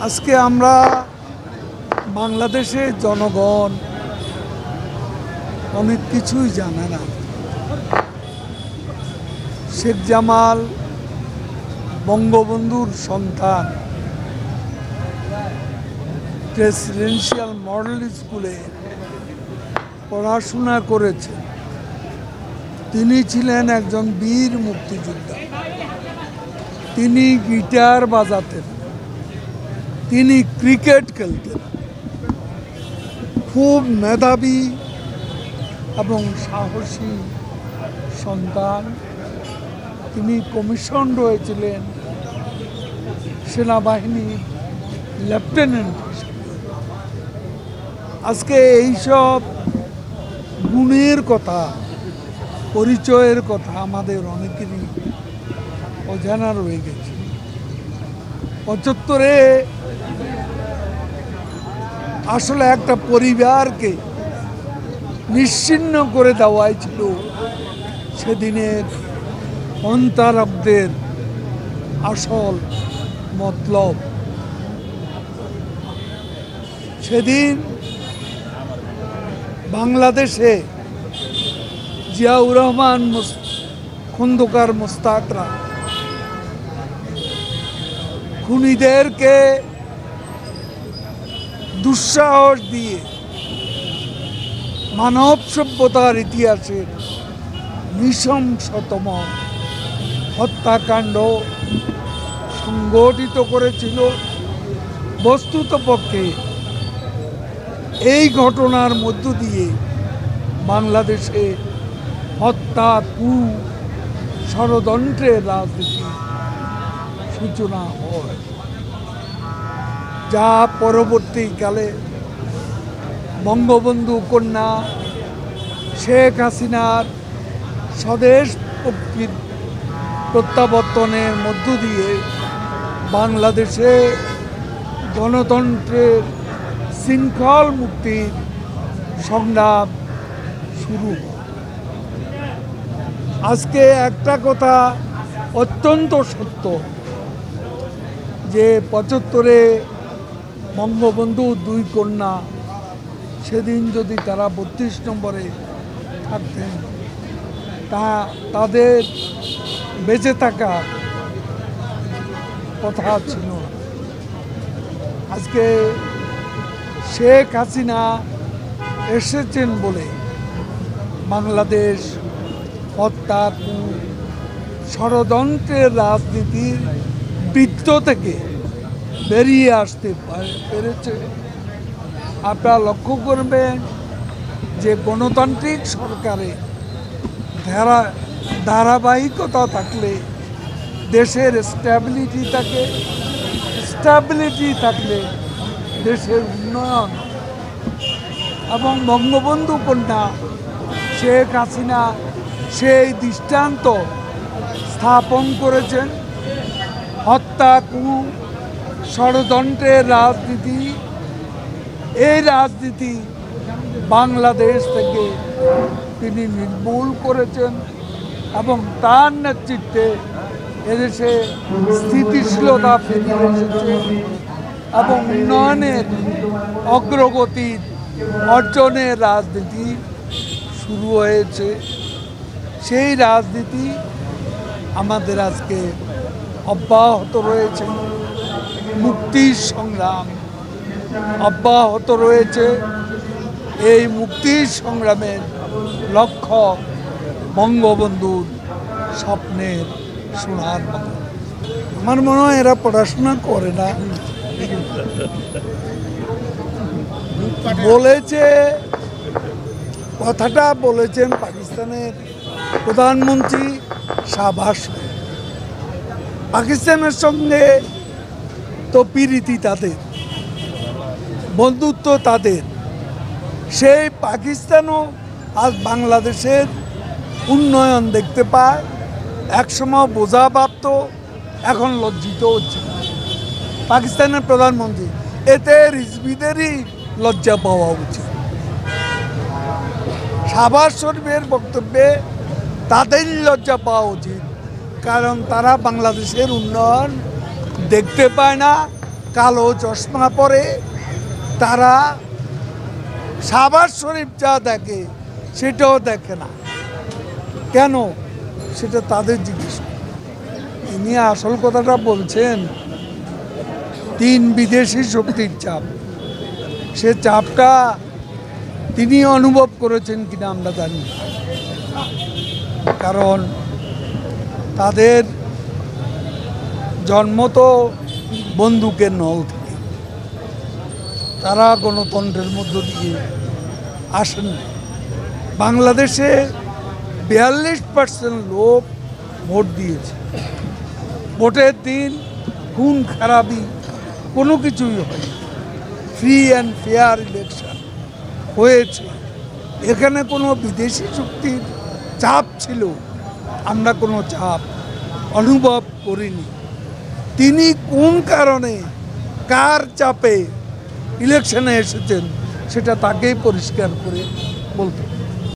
আজকে আমরা বাংলাদেশের জনগণ অনেক কিছুই জানে না। শেখ জামাল বঙ্গবন্ধুর সন্তান, প্রেসিডেন্সিয়াল মডেল স্কুলে পড়াশোনা করেছেন। তিনি ছিলেন একজন বীর মুক্তিযোদ্ধা। তিনি গিটার বাজাতেন, তিনি ক্রিকেট খেলতেন। খুব মেধাবী এবং সাহসী সন্তান। তিনি কমিশন হয়েছিলেন সেনাবাহিনীর লেফটেন্যান্ট হিসেবে। আজকে এইসব গুণের কথা, পরিচয়ের কথা আমাদের অনেকেরই অজানা রয়ে গেছে। 75-এ আসলে একটা পরিবারকে নিশ্চিহ্ন করে দেওয়াই ছিল সেদিনের অন্তারকদের আসল মতলব। সেদিন বাংলাদেশে জিয়াউর রহমান, খন্দকার মোস্তাকরা খুনিদেরকে দুঃসাহস দিয়ে মানব সভ্যতার ইতিহাসের নৃশংসতম হত্যাকাণ্ড সংগঠিত করেছিল। বস্তুতপক্ষে এই ঘটনার মধ্য দিয়ে বাংলাদেশে হত্যা, ষড়যন্ত্রের রাজনীতি সূচনা হয়, যা পরবর্তীকালে বঙ্গবন্ধু কন্যা শেখ হাসিনার স্বদেশ প্রত্যাবর্তনের মধ্য দিয়ে বাংলাদেশে গণতন্ত্রের শৃঙ্খল মুক্তির সংগ্রাম শুরু হয়। আজকে একটা কথা অত্যন্ত সত্য যে 75-এ বঙ্গবন্ধু দুই কন্যা সেদিন যদি তারা 32 নম্বরে থাকতেন, তাদের বেঁচে থাকার কথা ছিল। আজকে শেখ হাসিনা এসেছেন বলে বাংলাদেশ হত্যা, ষড়যন্ত্রের রাজনীতির বৃত্ত থেকে বেরিয়ে আসতে পেরেছে। আপনারা লক্ষ্য করবেন যে গণতান্ত্রিক সরকারে ধারাবাহিকতা থাকলে দেশের স্ট্যাবিলিটি থাকলে দেশের উন্নয়ন। এবং বঙ্গবন্ধু কন্যা শেখ হাসিনা সেই দৃষ্টান্ত স্থাপন করেছেন। হত্যা, ষড়যন্ত্রের রাজনীতি, এই রাজনীতি বাংলাদেশ থেকে তিনি নির্মূল করেছেন এবং তার নেতৃত্বে এদেশে স্থিতিশীলতা ফিরে এসেছে এবং উন্নয়নের অগ্রগতির অর্জনের রাজনীতি শুরু হয়েছে। সেই রাজনীতি আমাদের আজকে অব্যাহত রয়েছে। মুক্তির সংগ্রাম অব্যাহত রয়েছে। এই মুক্তির সংগ্রামের লক্ষ্য বঙ্গবন্ধুর স্বপ্নের সোনার মতো। আমার মনে হয় এরা পড়াশোনা করে না। বলেছে, কথাটা বলেছেন পাকিস্তানের প্রধানমন্ত্রী শাহবাজ। পাকিস্তানের সঙ্গে তো প্রীতি তাদের, বন্ধুত্ব তাদের। সেই পাকিস্তানও আজ বাংলাদেশের উন্নয়ন দেখতে পায়। একসময় বোঝা ভাবত, এখন লজ্জিত হচ্ছে পাকিস্তানের প্রধানমন্ত্রী। এতে রিজভিদেরই লজ্জা পাওয়া উচিত। শাহবাজ শরীফের বক্তব্যে তাদেরই লজ্জা পাওয়া উচিত, কারণ তারা বাংলাদেশের উন্নয়ন দেখতে পায় না, কালো চশমা পরে তারা শাহবাজ শরীফ যা দেখে সেটাও দেখে না। কেন সেটা তাদের জিজ্ঞেস করুন। তিনি আসল কথাটা বলছেন, 3 বিদেশি শক্তির চাপ, সে চাপটা তিনি অনুভব করেছেন কিনা আমরা জানি না। কারণ তাদের জন্ম তো বন্দুকের নল থেকে, তারা গণতন্ত্রের মধ্য দিয়ে আসেন না। বাংলাদেশে 42% লোক ভোট দিয়েছে। ভোটের দিন খুন খারাপি কোনো কিছুই হয়, ফ্রি অ্যান্ড ফেয়ার ইলেকশন হয়েছে। এখানে কোনো বিদেশি শক্তির চাপ ছিল, আমরা কোনো চাপ অনুভব করিনি। তিনি কোন কারণে কার চাপে ইলেকশনে এসেছেন সেটা তাকেই পরিষ্কার করে বলতে হবে।